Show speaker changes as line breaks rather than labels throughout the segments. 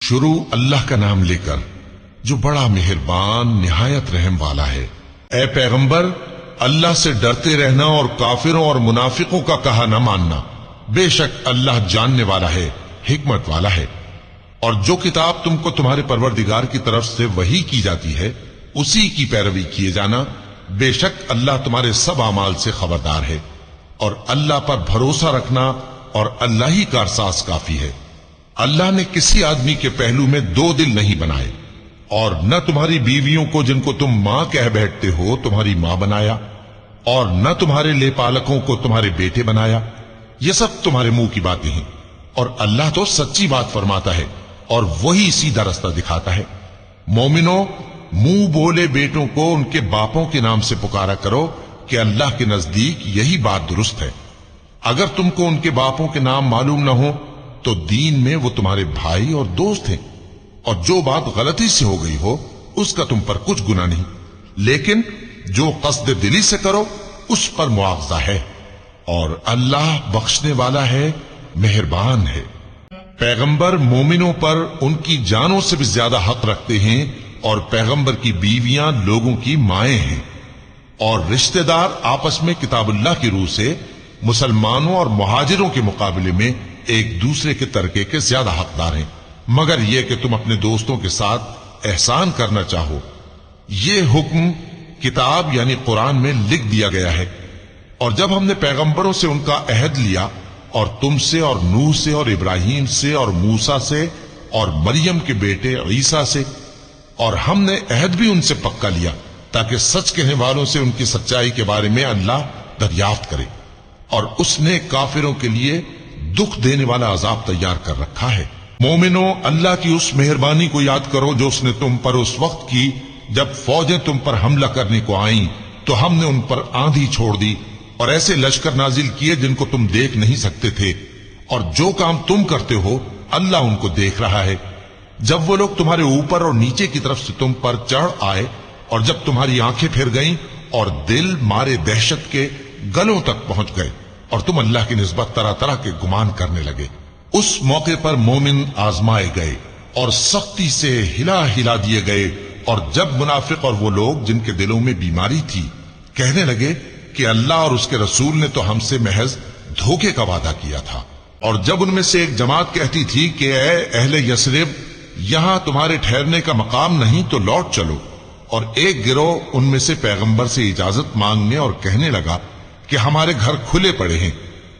شروع اللہ کا نام لے کر جو بڑا مہربان نہایت رحم والا ہے۔ اے پیغمبر، اللہ سے ڈرتے رہنا اور کافروں اور منافقوں کا کہا نہ ماننا۔ بے شک اللہ جاننے والا ہے، حکمت والا ہے۔ اور جو کتاب تم کو تمہارے پروردگار کی طرف سے وحی کی جاتی ہے اسی کی پیروی کیے جانا۔ بے شک اللہ تمہارے سب اعمال سے خبردار ہے۔ اور اللہ پر بھروسہ رکھنا اور اللہ ہی کارساز کافی ہے۔ اللہ نے کسی آدمی کے پہلو میں دو دل نہیں بنائے، اور نہ تمہاری بیویوں کو جن کو تم ماں کہہ بیٹھتے ہو تمہاری ماں بنایا، اور نہ تمہارے لے پالکوں کو تمہارے بیٹے بنایا۔ یہ سب تمہارے منہ کی باتیں ہیں، اور اللہ تو سچی بات فرماتا ہے اور وہی سیدھا رستہ دکھاتا ہے۔ مومنوں، منہ بولے بیٹوں کو ان کے باپوں کے نام سے پکارا کرو کہ اللہ کے نزدیک یہی بات درست ہے۔ اگر تم کو ان کے باپوں کے نام معلوم نہ ہو تو دین میں وہ تمہارے بھائی اور دوست ہیں، اور جو بات غلطی سے ہو گئی ہو اس کا تم پر کچھ گناہ نہیں، لیکن جو قصد دلی سے کرو اس پر مواخذہ ہے، اور اللہ بخشنے والا ہے، مہربان ہے۔ پیغمبر مومنوں پر ان کی جانوں سے بھی زیادہ حق رکھتے ہیں، اور پیغمبر کی بیویاں لوگوں کی مائیں ہیں، اور رشتہ دار آپس میں کتاب اللہ کی روح سے مسلمانوں اور مہاجروں کے مقابلے میں ایک دوسرے کے ترکے کے زیادہ حقدار ہیں، مگر یہ کہ تم اپنے دوستوں کے ساتھ احسان کرنا چاہو۔ یہ حکم کتاب یعنی قرآن میں لکھ دیا گیا ہے۔ اور جب ہم نے پیغمبروں سے ان کا عہد لیا، اور تم سے اور نوح سے اور ابراہیم سے اور موسیٰ سے اور مریم کے بیٹے عیسیٰ سے، اور ہم نے عہد بھی ان سے پکا لیا تاکہ سچ کہنے والوں سے ان کی سچائی کے بارے میں اللہ دریافت کرے، اور اس نے کافروں کے لیے دکھ دینے والا عذاب تیار کر رکھا ہے۔ مومنوں، اللہ کی اس مہربانی کو یاد کرو جو اس نے تم پر اس وقت کی جب فوجیں تم پر حملہ کرنے کو آئیں تو ہم نے ان پر آندھی چھوڑ دی اور ایسے لشکر نازل کیے جن کو تم دیکھ نہیں سکتے تھے، اور جو کام تم کرتے ہو اللہ ان کو دیکھ رہا ہے۔ جب وہ لوگ تمہارے اوپر اور نیچے کی طرف سے تم پر چڑھ آئے، اور جب تمہاری آنکھیں پھر گئیں اور دل مارے دہشت کے گلوں تک پہنچ گئے، اور تم اللہ کی نسبت طرح طرح کے گمان کرنے لگے، اس موقع پر مومن آزمائے گئے اور سختی سے ہلا ہلا دیے گئے۔ اور جب منافق اور وہ لوگ جن کے دلوں میں بیماری تھی کہنے لگے کہ اللہ اور اس کے رسول نے تو ہم سے محض دھوکے کا وعدہ کیا تھا، اور جب ان میں سے ایک جماعت کہتی تھی کہ اے اہل یثرب، یہاں تمہارے ٹھہرنے کا مقام نہیں تو لوٹ چلو، اور ایک گروہ ان میں سے پیغمبر سے اجازت مانگنے اور کہنے لگا کہ ہمارے گھر کھلے پڑے ہیں،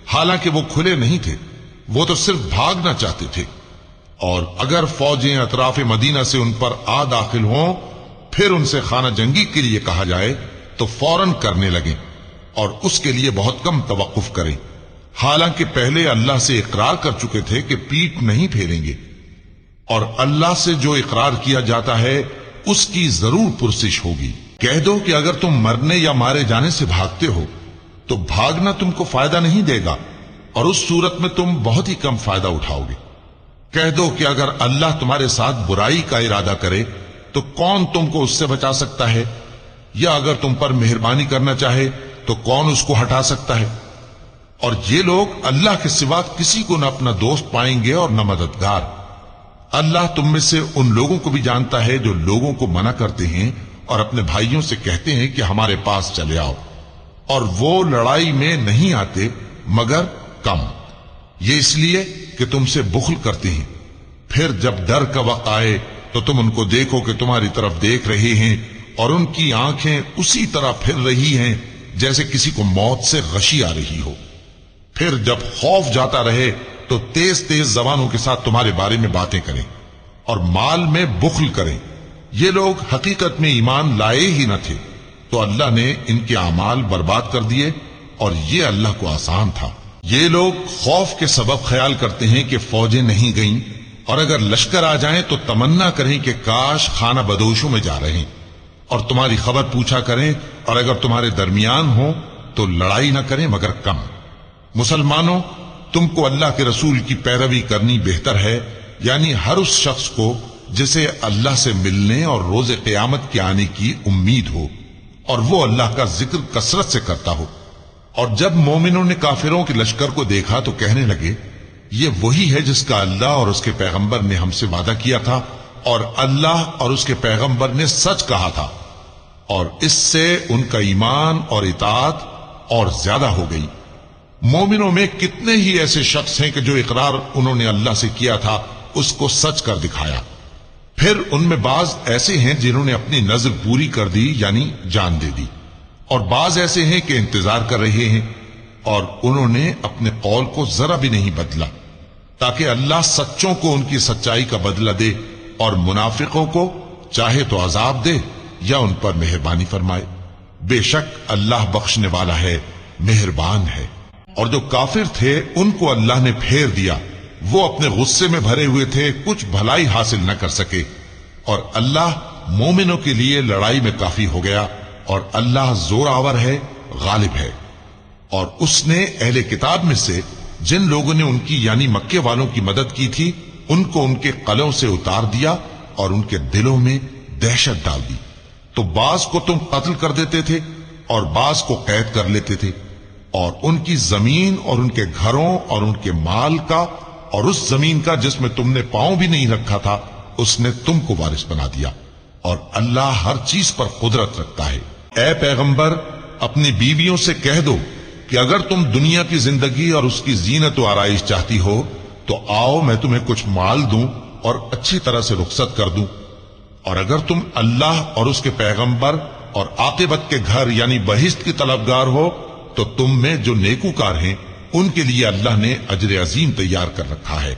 حالانکہ وہ کھلے نہیں تھے، وہ تو صرف بھاگنا چاہتے تھے۔ اور اگر فوجیں اطراف مدینہ سے ان پر آ داخل ہوں پھر ان سے خانہ جنگی کے لیے کہا جائے تو فوراً کرنے لگیں، اور اس کے لیے بہت کم توقف کریں، حالانکہ پہلے اللہ سے اقرار کر چکے تھے کہ پیٹ نہیں پھیریں گے۔ اور اللہ سے جو اقرار کیا جاتا ہے اس کی ضرور پرسش ہوگی۔ کہہ دو کہ اگر تم مرنے یا مارے جانے سے بھاگتے ہو تو بھاگنا تم کو فائدہ نہیں دے گا، اور اس صورت میں تم بہت ہی کم فائدہ اٹھاؤ گے۔ کہہ دو کہ اگر اللہ تمہارے ساتھ برائی کا ارادہ کرے تو کون تم کو اس سے بچا سکتا ہے، یا اگر تم پر مہربانی کرنا چاہے تو کون اس کو ہٹا سکتا ہے۔ اور یہ لوگ اللہ کے سوا کسی کو نہ اپنا دوست پائیں گے اور نہ مددگار۔ اللہ تم میں سے ان لوگوں کو بھی جانتا ہے جو لوگوں کو منع کرتے ہیں اور اپنے بھائیوں سے کہتے ہیں کہ ہمارے پاس چلے آؤ، اور وہ لڑائی میں نہیں آتے مگر کم، یہ اس لیے کہ تم سے بخل کرتے ہیں۔ پھر جب ڈر کا وقت آئے تو تم ان کو دیکھو کہ تمہاری طرف دیکھ رہے ہیں، اور ان کی آنکھیں اسی طرح پھر رہی ہیں جیسے کسی کو موت سے غشی آ رہی ہو۔ پھر جب خوف جاتا رہے تو تیز تیز زبانوں کے ساتھ تمہارے بارے میں باتیں کریں اور مال میں بخل کریں۔ یہ لوگ حقیقت میں ایمان لائے ہی نہ تھے، تو اللہ نے ان کے اعمال برباد کر دیے، اور یہ اللہ کو آسان تھا۔ یہ لوگ خوف کے سبب خیال کرتے ہیں کہ فوجیں نہیں گئیں، اور اگر لشکر آ جائیں تو تمنا کریں کہ کاش خانہ بدوشوں میں جا رہے، اور تمہاری خبر پوچھا کریں، اور اگر تمہارے درمیان ہو تو لڑائی نہ کریں مگر کم۔ مسلمانوں، تم کو اللہ کے رسول کی پیروی کرنی بہتر ہے، یعنی ہر اس شخص کو جسے اللہ سے ملنے اور روز قیامت کے آنے کی امید ہو، اور وہ اللہ کا ذکر کثرت سے کرتا ہو۔ اور جب مومنوں نے کافروں کے لشکر کو دیکھا تو کہنے لگے یہ وہی ہے جس کا اللہ اور اس کے پیغمبر نے ہم سے وعدہ کیا تھا، اور اللہ اور اس کے پیغمبر نے سچ کہا تھا، اور اس سے ان کا ایمان اور اطاعت اور زیادہ ہو گئی۔ مومنوں میں کتنے ہی ایسے شخص ہیں کہ جو اقرار انہوں نے اللہ سے کیا تھا اس کو سچ کر دکھایا۔ پھر ان میں بعض ایسے ہیں جنہوں نے اپنی نظر پوری کر دی، یعنی جان دے دی، اور بعض ایسے ہیں کہ انتظار کر رہے ہیں، اور انہوں نے اپنے قول کو ذرا بھی نہیں بدلا، تاکہ اللہ سچوں کو ان کی سچائی کا بدلہ دے اور منافقوں کو چاہے تو عذاب دے یا ان پر مہربانی فرمائے۔ بے شک اللہ بخشنے والا ہے، مہربان ہے۔ اور جو کافر تھے ان کو اللہ نے پھیر دیا، وہ اپنے غصے میں بھرے ہوئے تھے، کچھ بھلائی حاصل نہ کر سکے، اور اللہ مومنوں کے لیے لڑائی میں کافی ہو گیا، اور اللہ زور آور ہے، غالب ہے۔ اور اس نے اہل کتاب میں سے جن لوگوں نے ان کی یعنی مکے والوں کی مدد کی تھی ان کو ان کے قلعوں سے اتار دیا اور ان کے دلوں میں دہشت ڈال دی، تو بعض کو تم قتل کر دیتے تھے اور بعض کو قید کر لیتے تھے، اور ان کی زمین اور ان کے گھروں اور ان کے مال کا اور اس زمین کا جس میں تم نے پاؤں بھی نہیں رکھا تھا اس نے تم کو وارث بنا دیا، اور اللہ ہر چیز پر قدرت رکھتا ہے۔ اے پیغمبر، اپنی بیویوں سے کہہ دو کہ اگر تم دنیا کی زندگی اور اس کی زینت و آرائش چاہتی ہو تو آؤ میں تمہیں کچھ مال دوں اور اچھی طرح سے رخصت کر دوں، اور اگر تم اللہ اور اس کے پیغمبر اور عاقبت کے گھر یعنی بہشت کی طلبگار ہو تو تم میں جو نیکوکار ہیں ان کے لیے اللہ نے اجر عظیم تیار کر رکھا ہے۔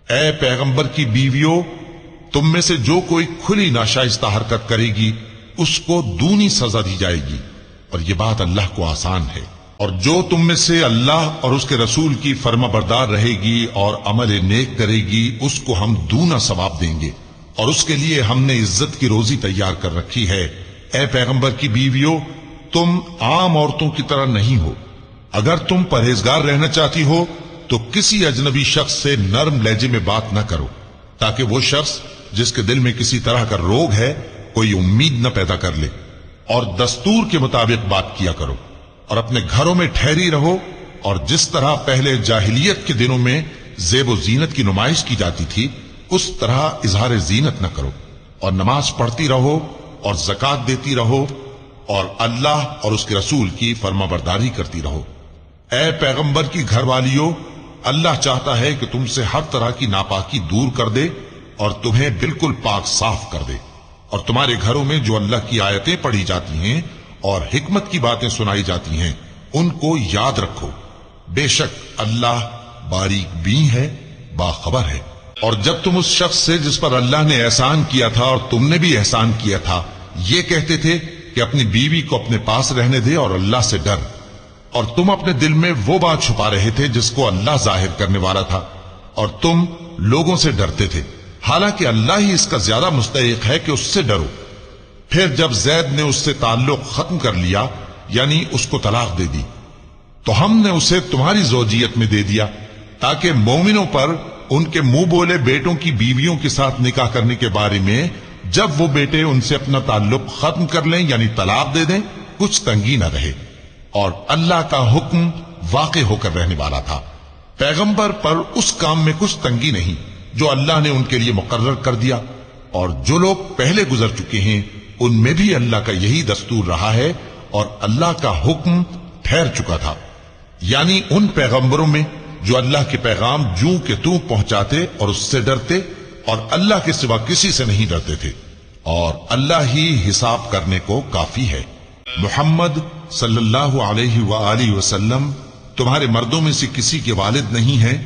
اے پیغمبر کی بیویوں، تم میں سے جو کوئی کھلی ناشائستہ حرکت کرے گی اس کو دونی سزا دی جائے گی، اور یہ بات اللہ کو آسان ہے۔ اور جو تم میں سے اللہ اور اس کے رسول کی فرما بردار رہے گی اور عمل نیک کرے گی اس کو ہم دونا ثواب دیں گے، اور اس کے لیے ہم نے عزت کی روزی تیار کر رکھی ہے۔ اے پیغمبر کی بیویوں، تم عام عورتوں کی طرح نہیں ہو۔ اگر تم پرہیزگار رہنا چاہتی ہو تو کسی اجنبی شخص سے نرم لہجے میں بات نہ کرو، تاکہ وہ شخص جس کے دل میں کسی طرح کا روگ ہے کوئی امید نہ پیدا کر لے، اور دستور کے مطابق بات کیا کرو، اور اپنے گھروں میں ٹھہری رہو، اور جس طرح پہلے جاہلیت کے دنوں میں زیب و زینت کی نمائش کی جاتی تھی اس طرح اظہار زینت نہ کرو، اور نماز پڑھتی رہو اور زکوٰۃ دیتی رہو، اور اللہ اور اس کے رسول کی فرما برداری کرتی رہو۔ اے پیغمبر کی گھر والیوں، اللہ چاہتا ہے کہ تم سے ہر طرح کی ناپاکی دور کر دے اور تمہیں بالکل پاک صاف کر دے، اور تمہارے گھروں میں جو اللہ کی آیتیں پڑھی جاتی ہیں اور حکمت کی باتیں سنائی جاتی ہیں ان کو یاد رکھو، بے شک اللہ باریک بین ہے، باخبر ہے۔ اور جب تم اس شخص سے جس پر اللہ نے احسان کیا تھا اور تم نے بھی احسان کیا تھا یہ کہتے تھے کہ اپنی بیوی کو اپنے پاس رہنے دے اور اللہ سے ڈر، اور تم اپنے دل میں وہ بات چھپا رہے تھے جس کو اللہ ظاہر کرنے والا تھا، اور تم لوگوں سے ڈرتے تھے، حالانکہ اللہ ہی اس کا زیادہ مستحق ہے کہ اس سے ڈرو۔ پھر جب زید نے اس سے تعلق ختم کر لیا یعنی اس کو طلاق دے دی تو ہم نے اسے تمہاری زوجیت میں دے دیا تاکہ مومنوں پر ان کے منہ بولے بیٹوں کی بیویوں کے ساتھ نکاح کرنے کے بارے میں جب وہ بیٹے ان سے اپنا تعلق ختم کر لیں یعنی طلاق دے دیں کچھ تنگی نہ رہے، اور اللہ کا حکم واقع ہو کر رہنے والا تھا۔ پیغمبر پر اس کام میں کچھ تنگی نہیں جو اللہ نے ان کے لیے مقرر کر دیا، اور جو لوگ پہلے گزر چکے ہیں ان میں بھی اللہ کا یہی دستور رہا ہے، اور اللہ کا حکم ٹھہر چکا تھا، یعنی ان پیغمبروں میں جو اللہ کے پیغام جوں کہ توں پہنچاتے اور اس سے ڈرتے اور اللہ کے سوا کسی سے نہیں ڈرتے تھے، اور اللہ ہی حساب کرنے کو کافی ہے۔ محمد صلی اللہ علیہ وآلہ وسلم تمہارے مردوں میں سے کسی کے والد نہیں ہیں،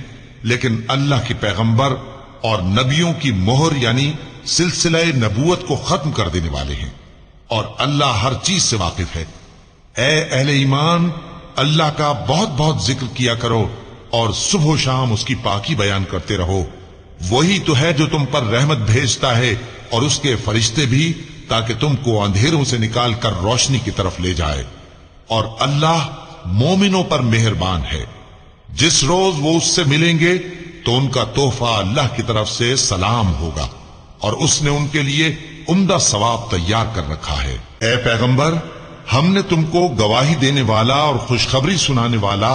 لیکن اللہ کے پیغمبر اور نبیوں کی مہر یعنی سلسلہ نبوت کو ختم کر دینے والے ہیں، اور اللہ ہر چیز سے واقف ہے۔ اے اہل ایمان، اللہ کا بہت بہت ذکر کیا کرو اور صبح و شام اس کی پاکی بیان کرتے رہو، وہی تو ہے جو تم پر رحمت بھیجتا ہے اور اس کے فرشتے بھی، تاکہ تم کو اندھیروں سے نکال کر روشنی کی طرف لے جائے، اور اللہ مومنوں پر مہربان ہے۔ جس روز وہ اس سے ملیں گے تو ان کا تحفہ اللہ کی طرف سے سلام ہوگا، اور اس نے ان کے لیے عمدہ ثواب تیار کر رکھا ہے۔ اے پیغمبر، ہم نے تم کو گواہی دینے والا اور خوشخبری سنانے والا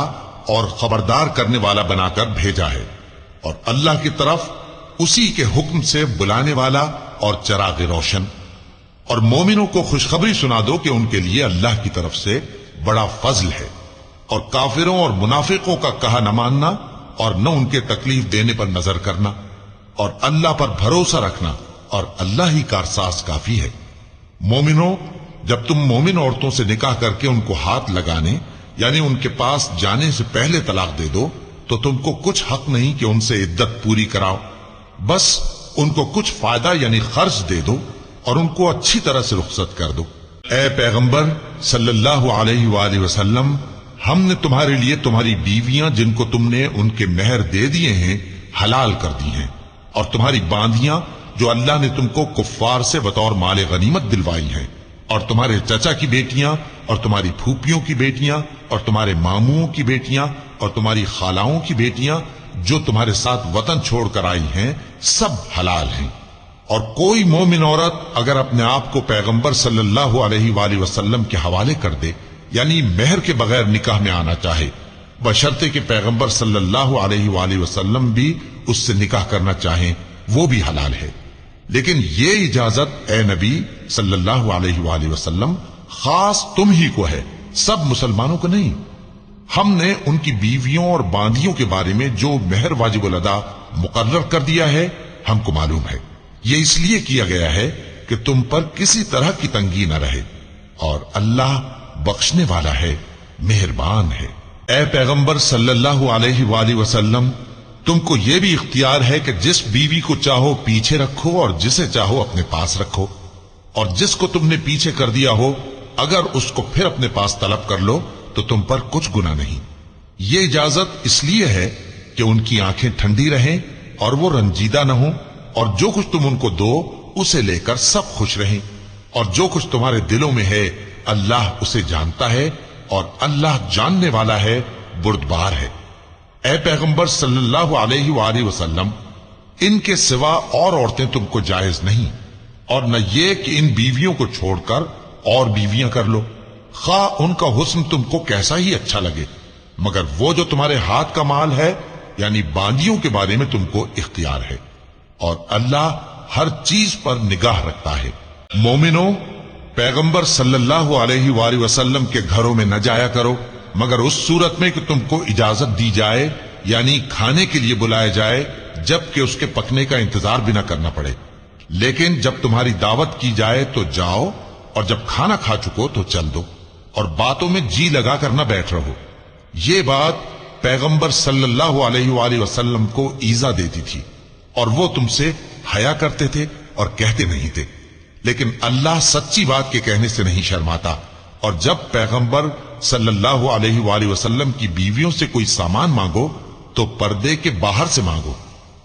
اور خبردار کرنے والا بنا کر بھیجا ہے، اور اللہ کی طرف اسی کے حکم سے بلانے والا اور چراغ روشن۔ اور مومنوں کو خوشخبری سنا دو کہ ان کے لیے اللہ کی طرف سے بڑا فضل ہے، اور کافروں اور منافقوں کا کہا نہ ماننا اور نہ ان کے تکلیف دینے پر نظر کرنا، اور اللہ پر بھروسہ رکھنا، اور اللہ ہی کارساز کافی ہے۔ مومنوں، جب تم مومن عورتوں سے نکاح کر کے ان کو ہاتھ لگانے یعنی ان کے پاس جانے سے پہلے طلاق دے دو تو تم کو کچھ حق نہیں کہ ان سے عدت پوری کراؤ، بس ان کو کچھ فائدہ یعنی خرچ دے دو اور ان کو اچھی طرح سے رخصت کر دو۔ اے پیغمبر صلی اللہ علیہ وآلہ وسلم، ہم نے تمہارے لیے تمہاری بیویاں جن کو تم نے ان کے مہر دے دیے ہیں حلال کر دی ہیں، اور تمہاری باندیاں جو اللہ نے تم کو کفار سے بطور مال غنیمت دلوائی ہیں، اور تمہارے چچا کی بیٹیاں اور تمہاری پھوپھیوں کی بیٹیاں اور تمہارے ماموں کی بیٹیاں اور تمہاری خالاؤں کی بیٹیاں جو تمہارے ساتھ وطن چھوڑ کر آئی ہیں، سب حلال ہیں۔ اور کوئی مومن عورت اگر اپنے آپ کو پیغمبر صلی اللہ علیہ وآلہ وسلم کے حوالے کر دے یعنی مہر کے بغیر نکاح میں آنا چاہے، بشرطے کہ پیغمبر صلی اللہ علیہ وآلہ وسلم بھی اس سے نکاح کرنا چاہیں، وہ بھی حلال ہے۔ لیکن یہ اجازت اے نبی صلی اللہ علیہ وآلہ وسلم خاص تم ہی کو ہے، سب مسلمانوں کو نہیں۔ ہم نے ان کی بیویوں اور باندیوں کے بارے میں جو مہر واجب الادا مقرر کر دیا ہے ہم کو معلوم ہے، یہ اس لیے کیا گیا ہے کہ تم پر کسی طرح کی تنگی نہ رہے، اور اللہ بخشنے والا ہے، مہربان ہے۔ اے پیغمبر صلی اللہ علیہ وآلہ وسلم، تم کو یہ بھی اختیار ہے کہ جس بیوی کو چاہو پیچھے رکھو اور جسے چاہو اپنے پاس رکھو، اور جس کو تم نے پیچھے کر دیا ہو اگر اس کو پھر اپنے پاس طلب کر لو تو تم پر کچھ گناہ نہیں۔ یہ اجازت اس لیے ہے کہ ان کی آنکھیں ٹھنڈی رہیں اور وہ رنجیدہ نہ ہوں، اور جو کچھ تم ان کو دو اسے لے کر سب خوش رہیں، اور جو کچھ تمہارے دلوں میں ہے اللہ اسے جانتا ہے، اور اللہ جاننے والا ہے، بردبار ہے۔ اے پیغمبر صلی اللہ علیہ وآلہ وسلم، ان کے سوا اور عورتیں تم کو جائز نہیں، اور نہ یہ کہ ان بیویوں کو چھوڑ کر اور بیویاں کر لو، خواہ ان کا حسن تم کو کیسا ہی اچھا لگے، مگر وہ جو تمہارے ہاتھ کا مال ہے یعنی باندیوں کے بارے میں تم کو اختیار ہے، اور اللہ ہر چیز پر نگاہ رکھتا ہے۔ مومنوں، پیغمبر صلی اللہ علیہ وآلہ وسلم کے گھروں میں نہ جایا کرو مگر اس صورت میں کہ تم کو اجازت دی جائے یعنی کھانے کے لیے بلایا جائے، جبکہ اس کے پکنے کا انتظار بھی نہ کرنا پڑے۔ لیکن جب تمہاری دعوت کی جائے تو جاؤ، اور جب کھانا کھا چکو تو چل دو، اور باتوں میں جی لگا کر نہ بیٹھ رہو۔ یہ بات پیغمبر صلی اللہ علیہ وآلہ وسلم کو ایذا دیتی تھی، اور وہ تم سے حیا کرتے تھے اور کہتے نہیں تھے، لیکن اللہ سچی بات کے کہنے سے نہیں شرماتا۔ اور جب پیغمبر صلی اللہ علیہ وآلہ وسلم کی بیویوں سے کوئی سامان مانگو تو پردے کے باہر سے مانگو،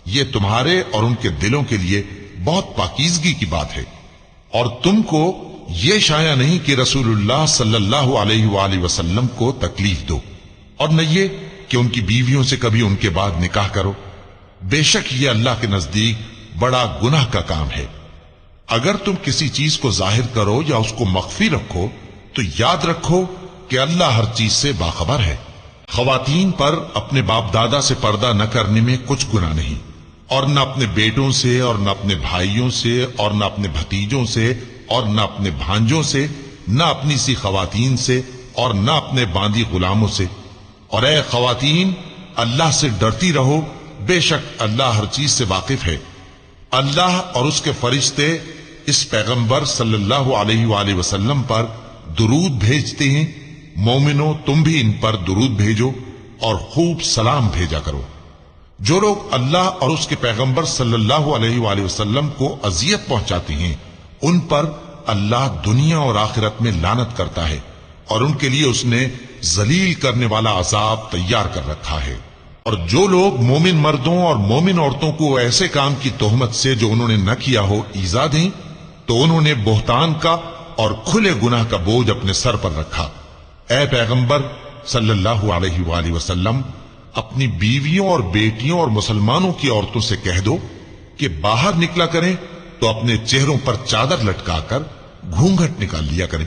یہ تمہارے اور ان کے دلوں کے لیے بہت پاکیزگی کی بات ہے۔ اور تم کو یہ شایع نہیں کہ رسول اللہ صلی اللہ علیہ وآلہ وسلم کو تکلیف دو، اور نہ یہ کہ ان کی بیویوں سے کبھی ان کے بعد نکاح کرو، بے شک یہ اللہ کے نزدیک بڑا گناہ کا کام ہے۔ اگر تم کسی چیز کو ظاہر کرو یا اس کو مخفی رکھو تو یاد رکھو کہ اللہ ہر چیز سے باخبر ہے۔ خواتین پر اپنے باپ دادا سے پردہ نہ کرنے میں کچھ گناہ نہیں، اور نہ اپنے بیٹوں سے اور نہ اپنے بھائیوں سے اور نہ اپنے بھتیجوں سے اور نہ اپنے بھانجوں سے، نہ اپنی سی خواتین سے اور نہ اپنے باندی غلاموں سے۔ اور اے خواتین، اللہ سے ڈرتی رہو، بے شک اللہ ہر چیز سے واقف ہے۔ اللہ اور اس کے فرشتے اس پیغمبر صلی اللہ علیہ وآلہ وسلم پر درود بھیجتے ہیں۔ مومنوں، تم بھی ان پر درود بھیجو اور خوب سلام بھیجا کرو۔ جو لوگ اللہ اور اس کے پیغمبر صلی اللہ علیہ وآلہ وسلم کو اذیت پہنچاتے ہیں ان پر اللہ دنیا اور آخرت میں لعنت کرتا ہے، اور ان کے لیے اس نے ذلیل کرنے والا عذاب تیار کر رکھا ہے۔ اور جو لوگ مومن مردوں اور مومن عورتوں کو ایسے کام کی تہمت سے جو انہوں نے نہ کیا ہو ایذا دیں تو انہوں نے بہتان کا اور کھلے گناہ کا بوجھ اپنے سر پر رکھا۔ اے پیغمبر صلی اللہ علیہ وآلہ وسلم، اپنی بیویوں اور بیٹیوں اور مسلمانوں کی عورتوں سے کہہ دو کہ باہر نکلا کریں تو اپنے چہروں پر چادر لٹکا کر گھونگھٹ نکال لیا کریں،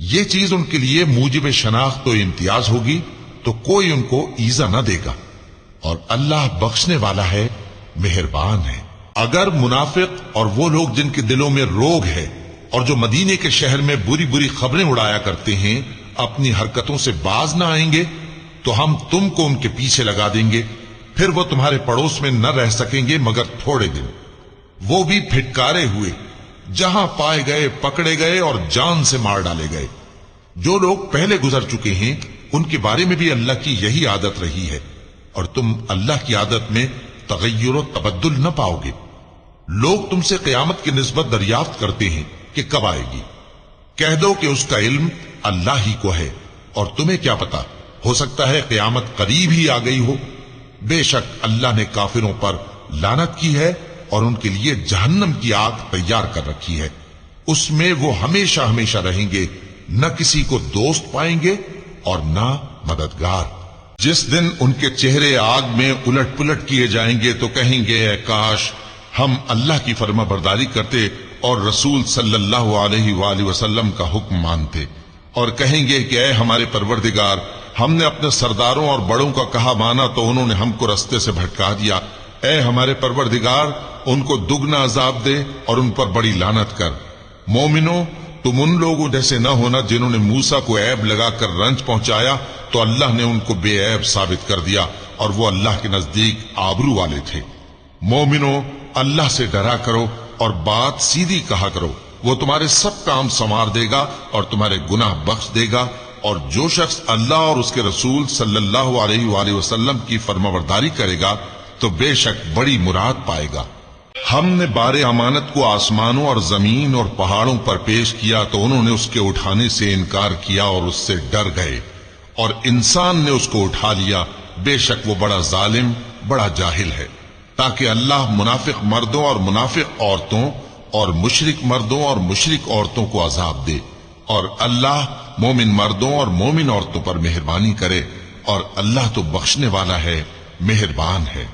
یہ چیز ان کے لیے موجب شناخت و امتیاز ہوگی، تو کوئی ان کو ایزا نہ دے گا، اور اللہ بخشنے والا ہے، مہربان ہے۔ اگر منافق اور وہ لوگ جن کے دلوں میں روگ ہے اور جو مدینے کے شہر میں بری بری خبریں اڑایا کرتے ہیں اپنی حرکتوں سے باز نہ آئیں گے تو ہم تم کو ان کے پیچھے لگا دیں گے، پھر وہ تمہارے پڑوس میں نہ رہ سکیں گے مگر تھوڑے دن، وہ بھی پھٹکارے ہوئے، جہاں پائے گئے پکڑے گئے اور جان سے مار ڈالے گئے۔ جو لوگ پہلے گزر چکے ہیں ان کے بارے میں بھی اللہ کی یہی عادت رہی ہے، اور تم اللہ کی عادت میں تغیر و تبدل نہ پاؤ گے۔ لوگ تم سے قیامت کی نسبت دریافت کرتے ہیں کہ کب آئے گی، کہہ دو کہ اس کا علم اللہ ہی کو ہے، اور تمہیں کیا پتا، ہو سکتا ہے قیامت قریب ہی آ گئی ہو۔ بے شک اللہ نے کافروں پر لعنت کی ہے اور ان کے لیے جہنم کی آگ تیار کر رکھی ہے، اس میں وہ ہمیشہ ہمیشہ رہیں گے، نہ کسی کو دوست پائیں گے اور نہ مددگار۔ جس دن ان کے چہرے آگ میں الٹ پلٹ کیے جائیں گے تو کہیں گے اے کاش ہم اللہ کی فرما برداری کرتے اور رسول صلی اللہ علیہ وآلہ وسلم کا حکم مانتے، اور کہیں گے کہ اے ہمارے پروردگار، ہم نے اپنے سرداروں اور بڑوں کا کہا مانا تو انہوں نے ہم کو رستے سے بھٹکا دیا۔ اے ہمارے پروردگار، ان کو دگنا عذاب دے اور ان پر بڑی لعنت کر۔ مومنوں، تم ان لوگوں جیسے نہ ہونا جنہوں نے موسیٰ کو عیب لگا کر رنج پہنچایا تو اللہ نے ان کو بے عیب ثابت کر دیا اور وہ اللہ کے نزدیک آبرو والے تھے۔ مومنوں، اللہ سے ڈرا کرو اور بات سیدھی کہا کرو، وہ تمہارے سب کام سنوار دے گا اور تمہارے گناہ بخش دے گا، اور جو شخص اللہ اور اس کے رسول صلی اللہ علیہ وآلہ وسلم کی فرمانبرداری کرے گا تو بے شک بڑی مراد پائے گا۔ ہم نے بار امانت کو آسمانوں اور زمین اور پہاڑوں پر پیش کیا تو انہوں نے اس کے اٹھانے سے انکار کیا اور اس سے ڈر گئے، اور انسان نے اس کو اٹھا لیا، بے شک وہ بڑا ظالم، بڑا جاہل ہے۔ تاکہ اللہ منافق مردوں اور منافق عورتوں اور مشرک مردوں اور مشرک عورتوں کو عذاب دے، اور اللہ مومن مردوں اور مومن عورتوں پر مہربانی کرے، اور اللہ تو بخشنے والا ہے، مہربان ہے۔